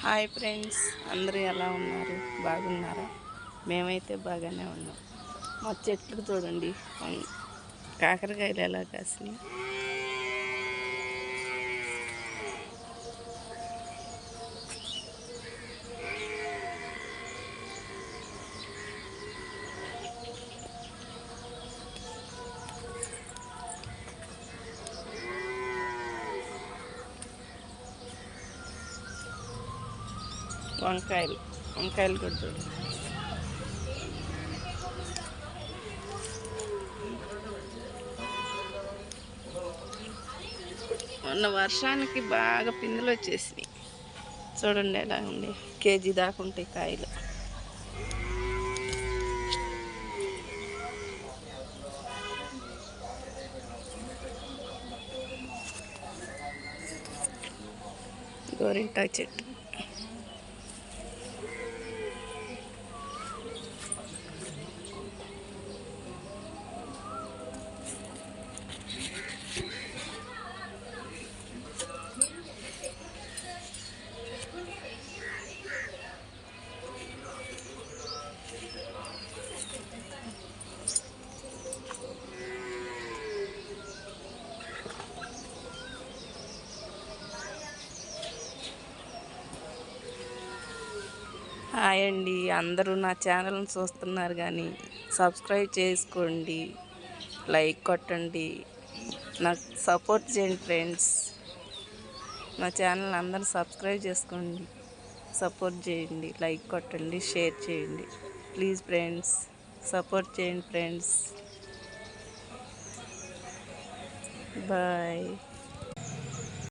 Hi friends, అందరూ ఎలా ఉన్నారు? బాగున్నారా? మేమైతే బాగానే ఉన్నాం. మా చెట్లు చూడండి, కాకరకాయలు ఎలా కాసినాయి. వంకాయలు కూడా చూడండి. మొన్న వర్షానికి బాగా పిందులు వచ్చేసినాయి. చూడండి ఎలా ఉంది, కేజీ దాకా ఉంటాయి కాయలు. గోరింటాకు చెట్టు. హాయ్ అండి, అందరూ నా ఛానల్ని చూస్తున్నారు కానీ సబ్స్క్రైబ్ చేసుకోండి, లైక్ కొట్టండి, నాకు సపోర్ట్ చేయండి ఫ్రెండ్స్. నా ఛానల్ అందరూ సబ్స్క్రైబ్ చేసుకోండి, సపోర్ట్ చేయండి, లైక్ కొట్టండి, షేర్ చేయండి. ప్లీజ్ ఫ్రెండ్స్, సపోర్ట్ చేయండి ఫ్రెండ్స్. బాయ్.